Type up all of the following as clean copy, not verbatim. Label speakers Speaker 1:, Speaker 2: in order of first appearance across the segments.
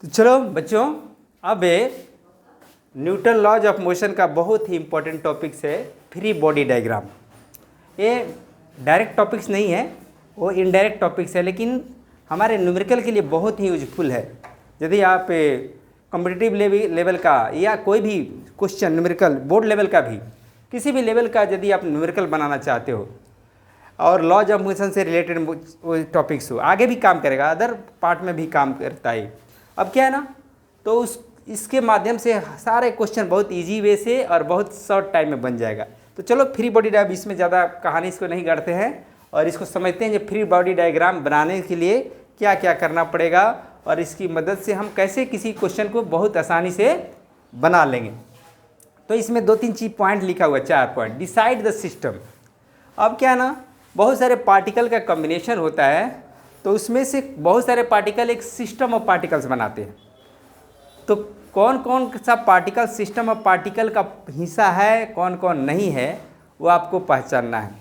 Speaker 1: तो चलो बच्चों, अब न्यूटन लॉज ऑफ मोशन का बहुत ही इम्पोर्टेंट टॉपिक्स है फ्री बॉडी डायग्राम। ये डायरेक्ट टॉपिक्स नहीं है, वो इनडायरेक्ट टॉपिक्स है, लेकिन हमारे न्यूमेरिकल के लिए बहुत ही यूजफुल है। यदि आप कॉम्पिटिटिव लेवल का या कोई भी क्वेश्चन न्यूमेरिकल बोर्ड लेवल का भी किसी भी लेवल का यदि आप न्यूमेरिकल बनाना चाहते हो और लॉज ऑफ मोशन से रिलेटेड टॉपिक्स हो, आगे भी काम करेगा, अदर पार्ट में भी काम करता है। अब क्या है ना, तो इसके माध्यम से सारे क्वेश्चन बहुत इजी वे से और बहुत शॉर्ट टाइम में बन जाएगा। तो चलो फ्री बॉडी डायग्राम, इसमें ज़्यादा कहानी इसको नहीं करते हैं और इसको समझते हैं कि फ्री बॉडी डायग्राम बनाने के लिए क्या क्या करना पड़ेगा और इसकी मदद से हम कैसे किसी क्वेश्चन को बहुत आसानी से बना लेंगे। तो इसमें 2-3 चीज पॉइंट लिखा हुआ है, 4 पॉइंट। Decide the system. अब क्या है ना, बहुत सारे पार्टिकल का कॉम्बिनेशन होता है, तो उसमें से बहुत सारे पार्टिकल एक सिस्टम ऑफ पार्टिकल्स बनाते हैं। तो कौन कौन सा पार्टिकल सिस्टम ऑफ पार्टिकल का हिस्सा है, कौन कौन नहीं है, वो आपको पहचानना है।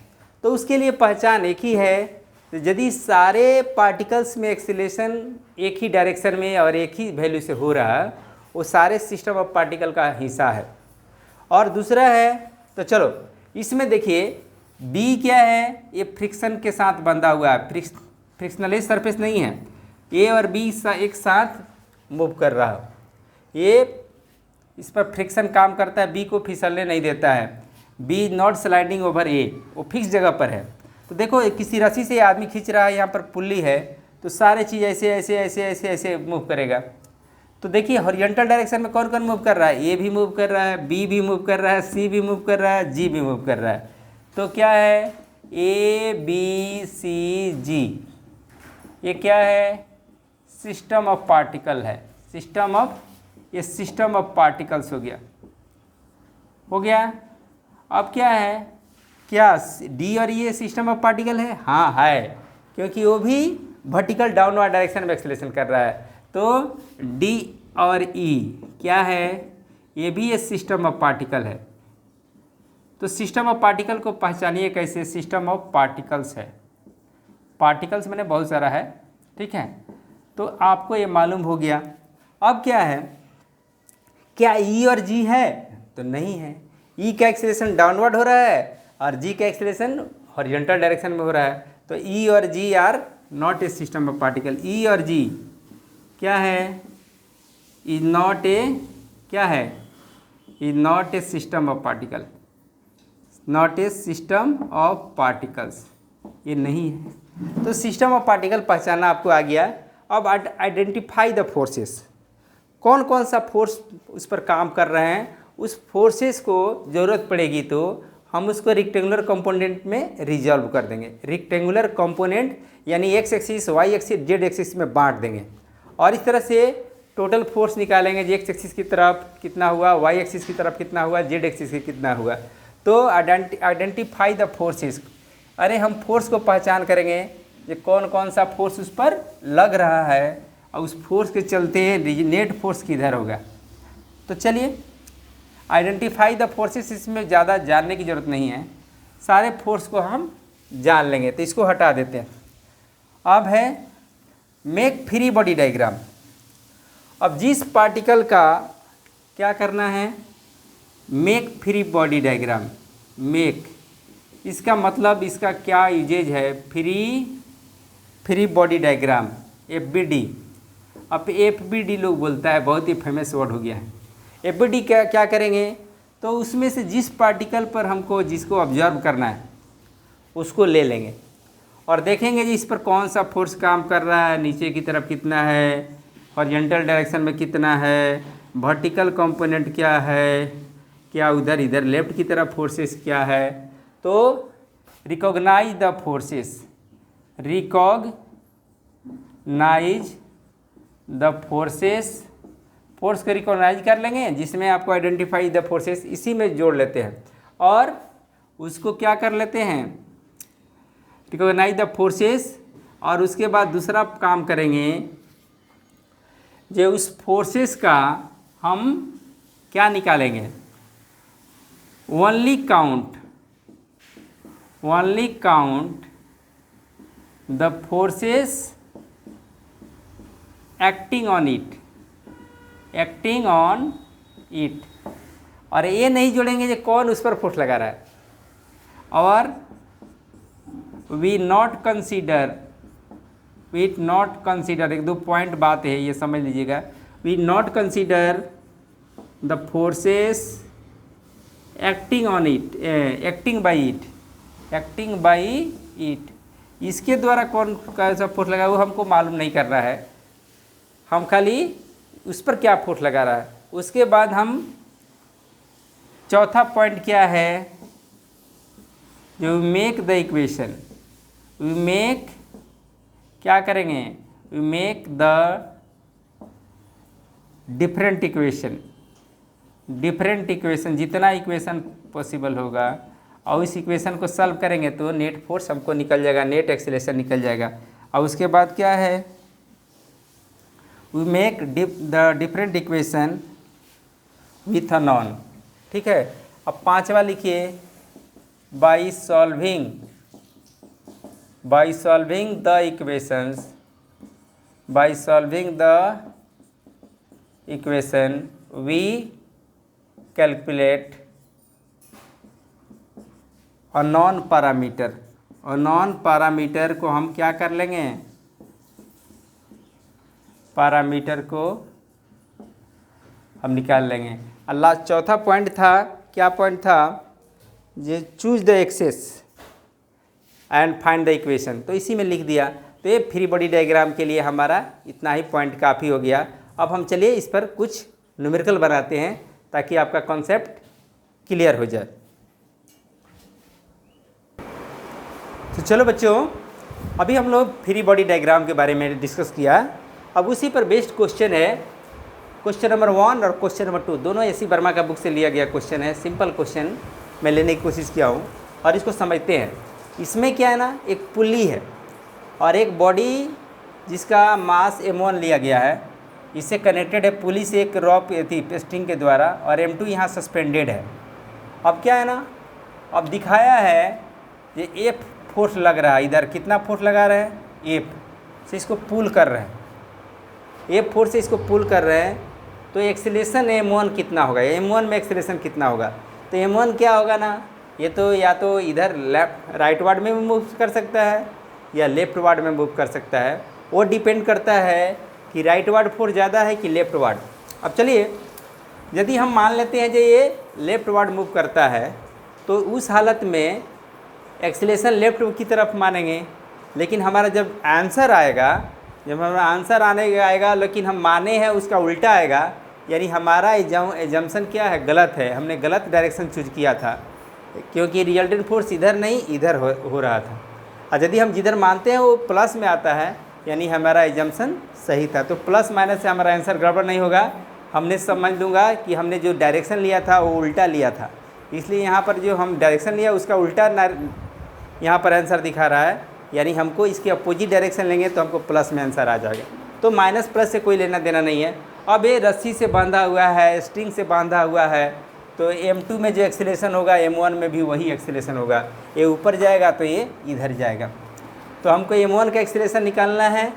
Speaker 1: तो उसके लिए पहचान एक ही है, यदि सारे पार्टिकल्स में एक्सीलरेशन एक ही डायरेक्शन में और एक ही वैल्यू से हो रहा है, वो सारे सिस्टम ऑफ पार्टिकल का हिस्सा है। और दूसरा है, तो चलो इसमें देखिए बी क्या है, ये फ्रिक्शन के साथ बंधा हुआ है, फ्रिक्शनलेस सरफेस नहीं है। ए और बी एक साथ मूव कर रहा है, ये इस पर फ्रिक्शन काम करता है, बी को फिसलने नहीं देता है। बी नॉट स्लाइडिंग ओवर ए, वो फिक्स जगह पर है। तो देखो किसी रस्सी से आदमी खींच रहा है, यहाँ पर पुल्ली है, तो सारे चीज़ ऐसे ऐसे ऐसे ऐसे ऐसे मूव करेगा। तो देखिए हॉरिजॉन्टल डायरेक्शन में कौन कौन मूव कर रहा है, ए भी मूव कर रहा है, बी भी मूव कर रहा है, सी भी मूव कर रहा है, जी भी मूव कर रहा है। तो क्या है, ए बी सी जी, ये क्या है, सिस्टम ऑफ पार्टिकल है। सिस्टम ऑफ, ये सिस्टम ऑफ पार्टिकल्स हो गया। अब क्या है, क्या डी और ये सिस्टम ऑफ पार्टिकल है? हाँ है, क्योंकि वो भी वर्टिकल डाउनवर्ड डायरेक्शन में एक्सेलरेशन कर रहा है। तो डी और ई क्या है, ये भी ये सिस्टम ऑफ पार्टिकल है। तो सिस्टम ऑफ पार्टिकल को पहचानिए कैसे, सिस्टम ऑफ पार्टिकल्स है। पार्टिकल्स मैंने बहुत सारा है, ठीक है, तो आपको ये मालूम हो गया। अब क्या है, क्या ई और जी है? तो नहीं है। ई का एक्सेलरेशन डाउनवर्ड हो रहा है और जी का एक्सेलरेशन हॉरिजॉन्टल डायरेक्शन में हो रहा है। तो ई और G are not a system of particle. E और जी क्या है, इज नॉट ए, क्या है, is not a system of particle, not a system of particles, ये नहीं है। तो सिस्टम ऑफ पार्टिकल पहचाना आपको आ गया। अब आइडेंटिफाई द फोर्सेस, कौन कौन सा फोर्स उस पर काम कर रहे हैं, उस फोर्सेस को ज़रूरत पड़ेगी तो हम उसको रेक्टेंगुलर कंपोनेंट में रिजॉल्व कर देंगे। रेक्टेंगुलर कंपोनेंट यानी X axis, Y axis, Z axis में बांट देंगे और इस तरह से टोटल फोर्स निकालेंगे, जी एक्स एक्सिस की तरफ कितना हुआ, वाई एक्सिस की तरफ कितना हुआ, जेड एक्सिस की कितना हुआ। तो आइडेंटिफाई द फोर्सेस, अरे हम फोर्स को पहचान करेंगे, ये कौन कौन सा फोर्स उस पर लग रहा है और उस फोर्स के चलते नेट फोर्स किधर होगा। तो चलिए आइडेंटिफाई द फोर्सेस, इसमें ज़्यादा जानने की ज़रूरत नहीं है, सारे फोर्स को हम जान लेंगे। तो इसको हटा देते हैं। अब है मेक फ्री बॉडी डायग्राम। अब जिस पार्टिकल का क्या करना है, make free body diagram. Make, इसका मतलब इसका क्या यूजेज है, फ्री बॉडी डायग्राम, FBD। अब FBD लोग बोलता है, बहुत ही फेमस वर्ड हो गया है। FBD क्या करेंगे, तो उसमें से जिस पार्टिकल पर हमको जिसको ऑब्जर्व करना है उसको ले लेंगे और देखेंगे जी इस पर कौन सा फोर्स काम कर रहा है, नीचे की तरफ कितना है, हॉरिजॉन्टल डायरेक्शन में कितना है, वर्टिकल कंपोनेंट क्या है, क्या उधर इधर लेफ्ट की तरफ फोर्सेस क्या है। तो recognise the forces, recognise the forces, force को रिकॉग्नाइज कर लेंगे जिसमें आपको आइडेंटिफाई द फोर्सेस इसी में जोड़ लेते हैं और उसको क्या कर लेते हैं, रिकॉग्नाइज द फोर्सेस। और उसके बाद दूसरा काम करेंगे, जो उस फोर्सेस का हम क्या निकालेंगे, only count the forces acting on it. Acting on it, और ये नहीं जोड़ेंगे जो कौन उस पर फोर्स लगा रहा है। और वी नॉट कंसीडर, एक दो पॉइंट बात है ये समझ लीजिएगा। We not consider the forces acting on it, acting by it, इसके द्वारा कौन कैसा फोर्स लगा वो हमको मालूम नहीं कर रहा है, हम खाली उस पर क्या फोर्स लगा रहा है। उसके बाद हम चौथा पॉइंट क्या है, जो make the equation, we make क्या करेंगे, we make the different equation, जितना इक्वेशन पॉसिबल होगा, और इस इक्वेशन को सॉल्व करेंगे तो नेट फोर्स हमको निकल जाएगा, नेट एक्सीलरेशन निकल जाएगा। और उसके बाद क्या है, we make the different equation with a known, ठीक है। अब पांचवा लिखिए, by solving the equation we calculate a known parameter, और नॉन पैरामीटर को हम क्या कर लेंगे, पैरामीटर को हम निकाल लेंगे। अल्लाह चौथा पॉइंट था, क्या पॉइंट था, ये choose the axes and find the equation, तो इसी में लिख दिया। तो ये फ्री बॉडी डायग्राम के लिए हमारा इतना ही पॉइंट काफ़ी हो गया। अब हम चलिए इस पर कुछ न्यूमेरिकल बनाते हैं ताकि आपका कॉन्सेप्ट क्लियर हो जाए। तो चलो बच्चों, अभी हम लोग फ्री बॉडी डायग्राम के बारे में डिस्कस किया। अब उसी पर बेस्ड क्वेश्चन है, क्वेश्चन नंबर 1 और क्वेश्चन नंबर 2 दोनों एसी वर्मा का बुक से लिया गया क्वेश्चन है। सिंपल क्वेश्चन मैं लेने की कोशिश किया हूँ और इसको समझते हैं। इसमें क्या है ना, एक पुल्ली है और एक बॉडी जिसका मास m1 लिया गया है, इससे कनेक्टेड है पुली से एक रॉप स्ट्रिंग के द्वारा, और m2 यहाँ सस्पेंडेड है। अब क्या है ना, अब दिखाया है ये F फोर्स लग रहा है, इधर कितना फोर्स लगा रहे हैं, F से इसको पुल कर रहे हैं, F फोर्स से इसको पुल कर रहे हैं। तो एक्सीलरेशन m1 कितना होगा, m1 में एक्सीलरेशन कितना होगा, तो m1 क्या होगा ना, ये तो या तो इधर लेफ्ट राइट वार्ड में मूव कर सकता है या लेफ्ट वार्ड में मूव कर सकता है, वो डिपेंड करता है कि राइट वार्ड फोर्स ज़्यादा है कि लेफ्ट वार्ड। अब चलिए, यदि हम मान लेते हैं कि ये लेफ्ट वार्ड मूव करता है तो उस हालत में एक्सीलरेशन लेफ्ट की तरफ मानेंगे, लेकिन हमारा जब आंसर आएगा, लेकिन हम माने हैं उसका उल्टा आएगा, यानी हमारा एजम्पशन क्या है, गलत है, हमने गलत डायरेक्शन चूज किया था, क्योंकि रिजल्टेंट फोर्स इधर नहीं इधर हो रहा था। और यदि हम जिधर मानते हैं वो प्लस में आता है, यानी हमारा एजम्पशन सही था। तो प्लस माइनस से हमारा आंसर गड़बड़ नहीं होगा, हमने समझ लूँगा कि हमने जो डायरेक्शन लिया था वो उल्टा लिया था, इसलिए यहाँ पर जो हम डायरेक्शन लिया उसका उल्टा यहाँ पर आंसर दिखा रहा है, यानी हमको इसके अपोजिट डायरेक्शन लेंगे तो हमको प्लस में आंसर आ जाएगा। तो माइनस प्लस से कोई लेना देना नहीं है। अब ये रस्सी से बांधा हुआ है, स्ट्रिंग से बांधा हुआ है, तो m2 में जो एक्सीलरेशन होगा m1 में भी वही एक्सीलरेशन होगा, ये ऊपर जाएगा तो ये इधर जाएगा। तो हमको m1 का एक्सीलरेशन निकालना है।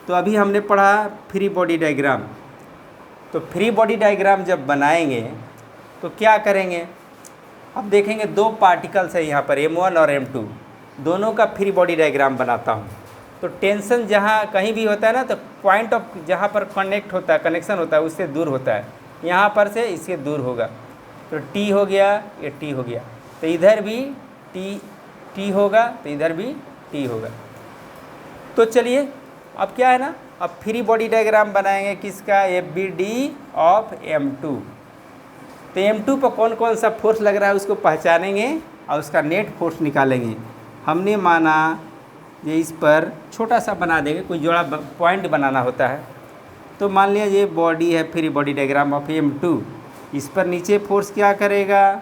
Speaker 1: तो अभी हमने पढ़ा फ्री बॉडी डायग्राम, तो फ्री बॉडी डायग्राम जब बनाएंगे तो क्या करेंगे, अब देखेंगे दो पार्टिकल्स है यहाँ पर m1 और m2, दोनों का फ्री बॉडी डायग्राम बनाता हूँ। तो टेंशन जहाँ कहीं भी होता है ना, तो पॉइंट ऑफ जहाँ पर कनेक्शन होता है उससे दूर होता है, यहाँ पर से इससे दूर होगा। तो T हो गया, ये T हो गया, तो इधर भी T होगा, तो इधर भी T होगा। तो चलिए अब क्या है ना, अब फ्री बॉडी डायग्राम बनाएंगे किसका, FBD ऑफ m2। तो m2 पर कौन कौन सा फोर्स लग रहा है उसको पहचानेंगे और उसका नेट फोर्स निकालेंगे। हमने माना ये इस पर छोटा सा बना देंगे, कोई जोड़ा पॉइंट बनाना होता है। तो मान लिया ये बॉडी है, free body diagram of m2, इस पर नीचे फोर्स क्या करेगा,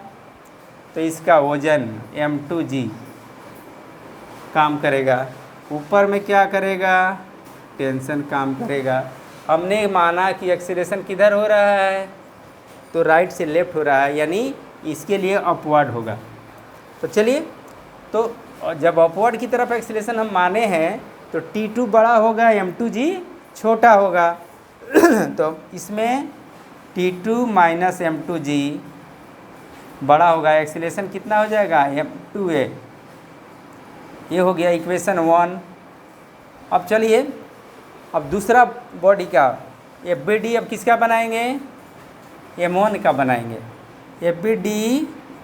Speaker 1: तो इसका वजन m2g काम करेगा, ऊपर में क्या करेगा, टेंशन काम करेगा। हमने माना कि एक्सीलरेशन किधर हो रहा है, तो राइट से लेफ्ट हो रहा है, यानी इसके लिए अपवर्ड होगा। तो चलिए, तो जब अपवर्ड की तरफ एक्सीलरेशन हम माने हैं तो T2 बड़ा होगा, m2g छोटा होगा। तो इसमें T2 माइनस M2G बड़ा होगा, एक्सीलरेशन कितना हो जाएगा M2A। ये हो गया इक्वेशन 1। अब चलिए अब दूसरा बॉडी का FBD अब किसका बनाएंगे, M1 का बनाएंगे। FBD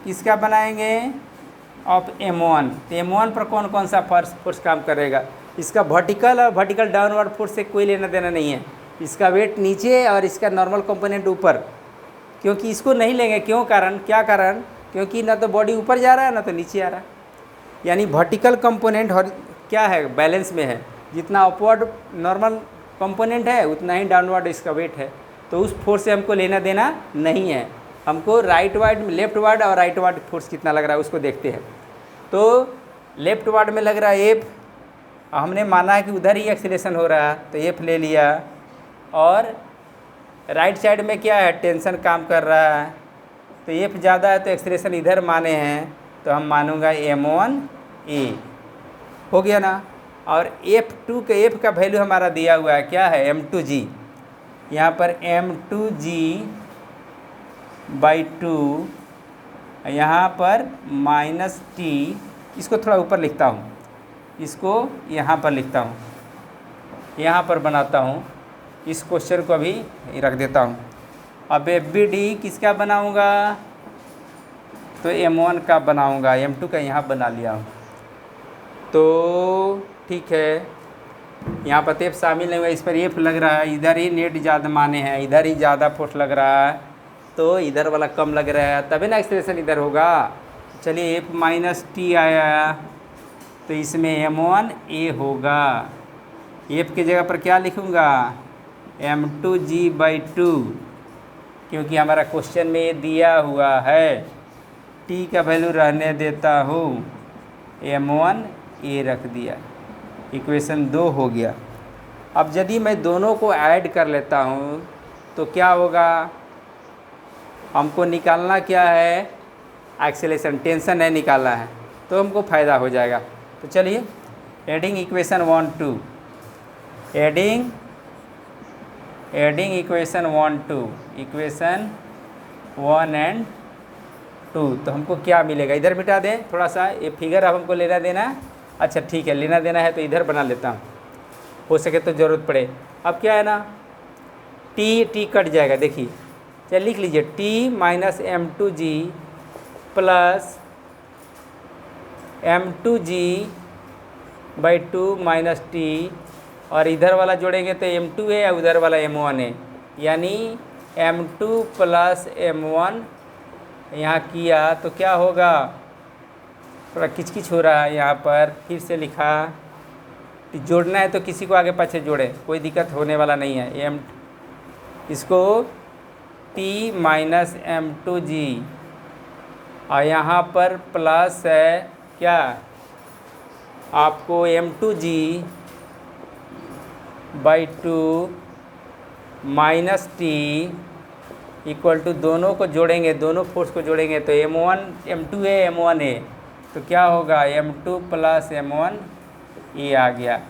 Speaker 1: किसका बनाएंगे, ऑफ M1। तो M1 पर कौन कौन सा फोर्स काम करेगा, इसका वर्टिकल और वर्टिकल डाउनवर्ड फोर्स से कोई लेना देना नहीं है। इसका वेट नीचे और इसका नॉर्मल कंपोनेंट ऊपर, क्योंकि इसको नहीं लेंगे। क्यों, कारण क्या कारण, क्योंकि ना तो बॉडी ऊपर जा रहा है ना तो नीचे आ रहा है। यानी वर्टिकल कंपोनेंट क्या है, बैलेंस में है। जितना अपवर्ड नॉर्मल कंपोनेंट है उतना ही डाउनवर्ड इसका वेट है। तो उस फोर्स से हमको लेना देना नहीं है। हमको राइट वार्ड, लेफ्ट वार्ड और राइट वार्ड फोर्स कितना लग रहा है उसको देखते हैं। तो लेफ्ट वार्ड में लग रहा है F, हमने माना है कि उधर ही एक्सीलरेशन हो रहा है तो F ले लिया। और राइट साइड में क्या है, टेंशन काम कर रहा है तो F ज़्यादा है तो एक्सीलरेशन इधर माने हैं तो हम मानूंगा M1A। हो गया ना। और F2 के F का वैल्यू हमारा दिया हुआ है क्या है, M2G। यहाँ पर M2G बाई 2, यहाँ पर माइनस T, इसको थोड़ा ऊपर लिखता हूँ, इसको यहाँ पर लिखता हूँ, यहाँ पर बनाता हूँ। इस क्वेश्चन को अभी रख देता हूँ। अब FBD किसका बनाऊँगा, तो M1 का बनाऊँगा, M2 का यहाँ बना लिया हूँ। तो ठीक है, यहाँ पर F शामिल नहीं हुआ, इस पर F लग रहा है, इधर ही नेट ज़्यादा माने हैं, इधर ही ज़्यादा फोर्स लग रहा है तो इधर वाला कम लग रहा है, तभी ना एक्सीलरेशन इधर होगा। चलिए F माइनस T आया तो इसमें M1A होगा। F की जगह पर क्या लिखूँगा, M2G बाई 2, क्योंकि हमारा क्वेश्चन में ये दिया हुआ है। T का वैल्यू रहने देता हूँ, M1A रख दिया। इक्वेशन 2 हो गया। अब यदि मैं दोनों को ऐड कर लेता हूँ तो क्या होगा, हमको निकालना क्या है, एक्सेलेरेशन, टेंशन है निकालना है तो हमको फ़ायदा हो जाएगा। तो चलिए adding equation 1 2, adding equation 1 2, equation 1 and 2, तो हमको क्या मिलेगा, इधर मिटा दें थोड़ा सा, ये फिगर अब हमको लेना देना। अच्छा ठीक है, लेना देना है तो इधर बना लेता हूँ, हो सके तो ज़रूरत पड़े। अब क्या है ना, टी कट जाएगा, देखिए चलिए लिख लीजिए, T minus M2G plus M2G by 2 minus T, और इधर वाला जोड़ेंगे तो M2A और उधर वाला M1A, यानी M2 प्लस M1 यहाँ किया तो क्या होगा, थोड़ा किचकिच हो रहा है यहाँ पर, फिर से लिखा। जोड़ना है तो किसी को आगे पाछे जोड़े, कोई दिक्कत होने वाला नहीं है। इसको T माइनस M2G और यहाँ पर प्लस है क्या, आपको M2G by 2 minus T equal to, दोनों को जोड़ेंगे, दोनों फोर्स को जोड़ेंगे तो M2A M1A, तो क्या होगा M2 प्लस M1A आ गया।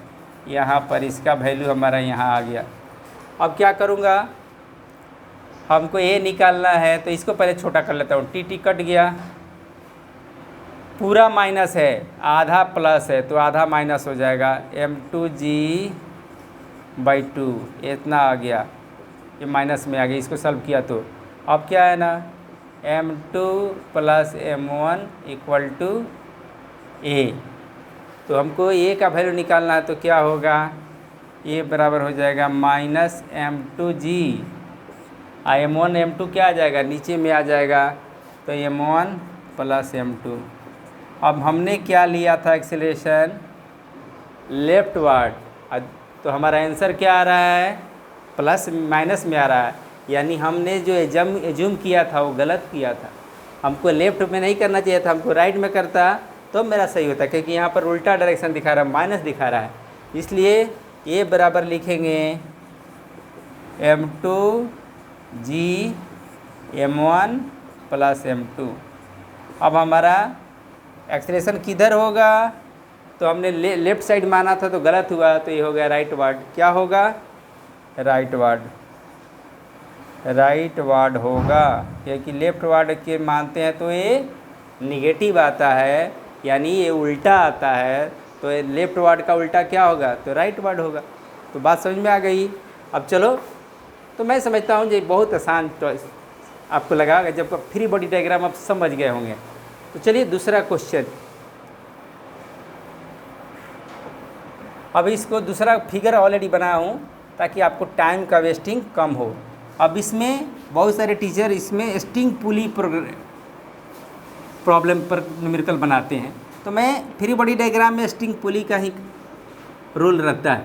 Speaker 1: यहाँ पर इसका वैल्यू हमारा यहाँ आ गया। अब क्या करूँगा, हमको A निकालना है तो इसको पहले छोटा कर लेता हूँ। T कट गया, पूरा माइनस है, आधा प्लस है तो आधा माइनस हो जाएगा। M2G बाई 2 इतना आ गया, ये माइनस में आ गया, इसको सॉल्व किया तो अब क्या है ना, M2 plus M1 equal to A। तो हमको A का वैल्यू निकालना है तो क्या होगा, A बराबर हो जाएगा माइनस M2G, M1 M2 क्या आ जाएगा, नीचे में आ जाएगा तो M1 प्लस M2। अब हमने क्या लिया था, एक्सेलरेशन लेफ्ट वार्ड, तो हमारा आंसर क्या आ रहा है, प्लस माइनस में आ रहा है। यानी हमने जो एज्यूम किया था वो गलत किया था, हमको लेफ्ट में नहीं करना चाहिए था, हमको राइट में करता तो मेरा सही होता, क्योंकि यहाँ पर उल्टा डायरेक्शन दिखा रहा है, माइनस दिखा रहा है। इसलिए ये बराबर लिखेंगे M2G M1 प्लस M2। अब हमारा एक्सेलरेशन किधर होगा, तो हमने लेफ्ट साइड माना था तो गलत हुआ, तो ये हो गया राइट वार्ड। क्या होगा, राइट वार्ड। राइट वार्ड होगा, क्योंकि लेफ्ट वार्ड के मानते हैं तो ये निगेटिव आता है, यानी ये उल्टा आता है, तो ये लेफ्ट वार्ड का उल्टा क्या होगा, तो राइट वार्ड होगा। तो बात समझ में आ गई। अब चलो, तो मैं समझता हूँ ये बहुत आसान आपको लगा, जब फ्री बॉडी डायग्राम आप समझ गए होंगे। तो चलिए दूसरा क्वेश्चन, अब इसको दूसरा फिगर ऑलरेडी बनाया हूँ ताकि आपको टाइम का वेस्टिंग कम हो। अब इसमें बहुत सारे टीचर इसमें स्ट्रिंग पुली प्रॉब्लम पर न्यूमेरिकल बनाते हैं, तो मैं फ्री बॉडी डायग्राम में स्ट्रिंग पुली का ही रोल रहता है।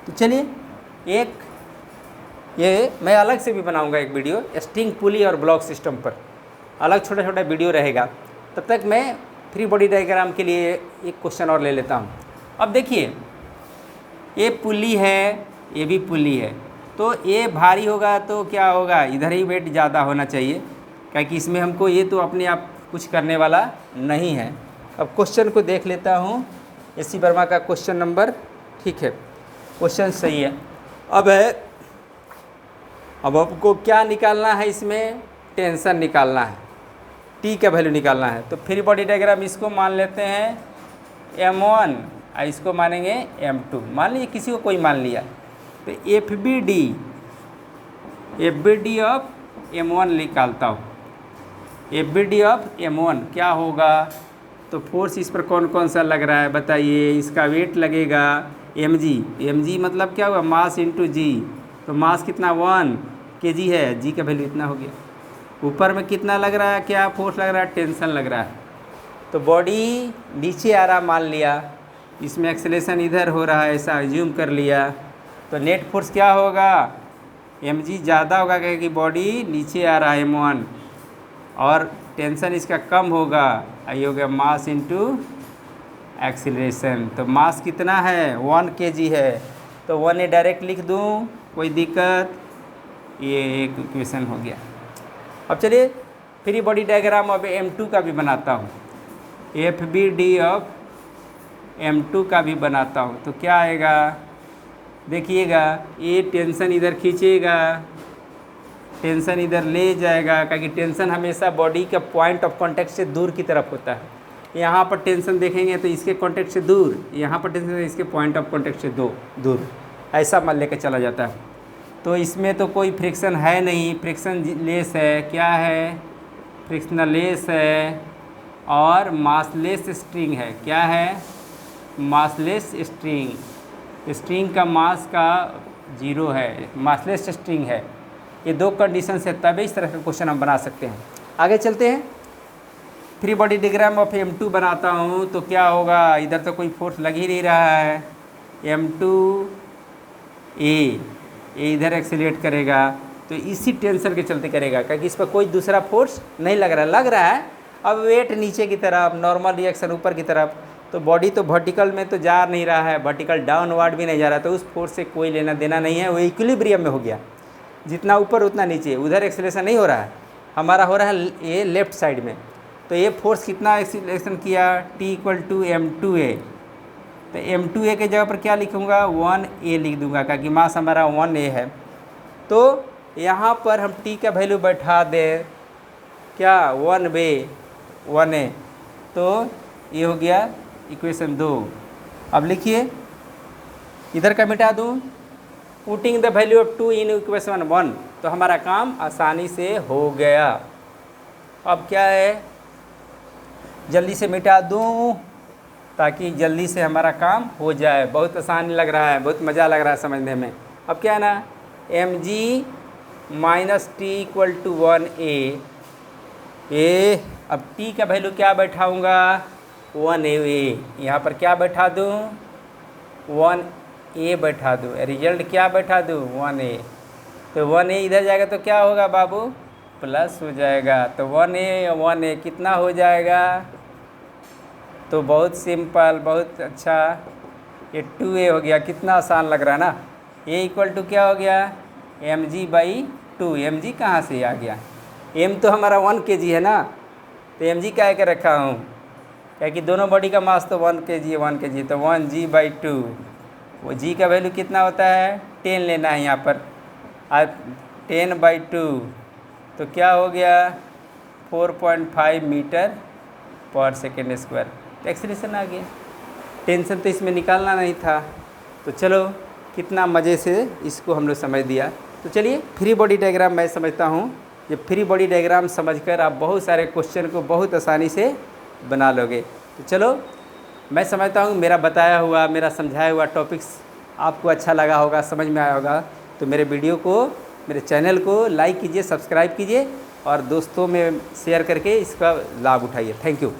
Speaker 1: तो चलिए ये मैं अलग से भी बनाऊंगा एक वीडियो स्ट्रिंग पुली और ब्लॉक सिस्टम पर, अलग छोटा छोटा वीडियो रहेगा। तब तक मैं फ्री बॉडी डायग्राम के लिए एक क्वेश्चन और ले लेता हूँ। अब देखिए, ये पुली है, ये भी पुली है, तो ये भारी होगा तो क्या होगा, इधर ही वेट ज़्यादा होना चाहिए, क्योंकि इसमें हमको ये तो अपने आप कुछ करने वाला नहीं है। अब क्वेश्चन को देख लेता हूँ, एस.सी. वर्मा का क्वेश्चन नंबर, ठीक है, क्वेश्चन सही है। अब आपको क्या निकालना है, इसमें टेंशन निकालना है, टी का वैल्यू निकालना है। तो फ्री बॉडी डायग्राम इसको मान लेते हैं M1 और इसको मानेंगे M2, मान लीजिए किसी को कोई मान लिया, तो FBD ऑफ M1 निकालता हूँ। FBD ऑफ M1 क्या होगा, तो फोर्स इस पर कौन कौन सा लग रहा है बताइए। इसका वेट लगेगा mg मतलब क्या हुआ, मास इंटू जी, तो मास कितना 1 kg है, जी का वैल्यू इतना हो गया। ऊपर में कितना लग रहा है, क्या फोर्स लग रहा है, टेंशन लग रहा है। तो बॉडी नीचे आ रहा मान लिया, इसमें एक्सेलेरेशन इधर हो रहा है, ऐसा एज्यूम कर लिया, तो नेट फोर्स क्या होगा, mg ज़्यादा होगा क्योंकि बॉडी नीचे आ रहा है M1, और टेंशन इसका कम होगा, ये हो गया मास इंटू एक्सीलरेशन। तो मास कितना है 1 kg है, तो 1 डायरेक्ट लिख दूँ, कोई दिक्कत, ये एक इक्वेशन हो गया। अब चलिए फ्री बॉडी डायग्राम अब M2 का भी बनाता हूँ, FBD ऑफ M2 का भी बनाता हूँ। तो क्या आएगा, देखिएगा, ये टेंशन इधर खींचेगा, टेंशन इधर ले जाएगा, क्योंकि टेंशन हमेशा बॉडी का पॉइंट ऑफ कांटेक्ट से दूर की तरफ होता है। यहाँ पर टेंशन देखेंगे तो इसके कांटेक्ट से दूर, यहाँ पर टेंशन इसके पॉइंट ऑफ कांटेक्ट से दूर, ऐसा मान लेकर चला जाता है। तो इसमें तो कोई फ्रिक्शन है नहीं, फ्रिक्शन लेस है, क्या है, फ्रिक्शनलेस है, और मासलेस स्ट्रिंग है, क्या है, मासलेस स्ट्रिंग, स्ट्रिंग का मास का 0 है, मासलेस स्ट्रिंग है। ये दो कंडीशन से तभी इस तरह का क्वेश्चन हम बना सकते हैं। आगे चलते हैं, free body diagram of M2 बनाता हूँ, तो क्या होगा, इधर तो कोई फोर्स लग ही नहीं रहा है, M2A ये इधर एक्सीलरेट करेगा, तो इसी टेंशन के चलते करेगा, क्योंकि इस पर कोई दूसरा फोर्स नहीं लग रहा है। अब वेट नीचे की तरफ, नॉर्मल रिएक्शन ऊपर की तरफ, तो बॉडी तो वर्टिकल में तो जा नहीं रहा है, वर्टिकल डाउनवर्ड भी नहीं जा रहा, तो उस फोर्स से कोई लेना देना नहीं है, वो इक्विलिब्रियम में हो गया, जितना ऊपर उतना नीचे, उधर एक्सीलरेशन नहीं हो रहा है, हमारा हो रहा है ये लेफ्ट साइड में। तो ये फोर्स कितना एक्सीलरेशन किया, T = M2A, तो M2A के जगह पर क्या लिखूँगा, 1A लिख दूँगा, क्योंकि मास हमारा 1A है। तो यहाँ पर हम T का वैल्यू बैठा दें, क्या 1A, तो ये हो गया इक्वेशन 2। अब लिखिए, इधर का मिटा दूँ, putting the value of 2 in equation 1, तो हमारा काम आसानी से हो गया। अब क्या है, जल्दी से मिटा दूँ ताकि जल्दी से हमारा काम हो जाए। बहुत आसान लग रहा है, बहुत मज़ा लग रहा है समझने में। अब क्या है ना, mg - T = 1A, अब T का वैल्यू क्या बैठाऊँगा, 1A, यहाँ पर क्या बैठा दूँ, 1A बैठा दूँ, रिजल्ट क्या बैठा दूँ, 1A, तो 1A इधर जाएगा तो क्या होगा बाबू, प्लस हो जाएगा, तो 1A कितना हो जाएगा, तो बहुत सिंपल, बहुत अच्छा, ये 2A हो गया। कितना आसान लग रहा है ना। A = क्या हो गया, mg/2, mg कहाँ से आ गया, m तो हमारा 1 kg है ना, तो mg क्या के रखा हूँ, क्योंकि दोनों बॉडी का मास तो 1 kg है, 1 kg, तो 1g/2, वो g का वैल्यू कितना होता है, 10 लेना है यहाँ पर। 10/2 तो क्या हो गया 4.5 मीटर पर सेकेंड स्क्वायर। तो एक्सप्रेशन आ गया। टेंशन तो इसमें निकालना नहीं था। तो चलो कितना मज़े से इसको हम लोग समझ दिया। तो चलिए फ्री बॉडी डायग्राम मैं समझता हूँ। ये फ्री बॉडी डायग्राम समझकर आप बहुत सारे क्वेश्चन को बहुत आसानी से बना लोगे। तो चलो मैं समझता हूँ मेरा बताया हुआ, मेरा समझाया हुआ टॉपिक्स आपको अच्छा लगा होगा, समझ में आया होगा। तो मेरे वीडियो को, मेरे चैनल को लाइक कीजिए, सब्सक्राइब कीजिए और दोस्तों में शेयर करके इसका लाभ उठाइए। Thank you.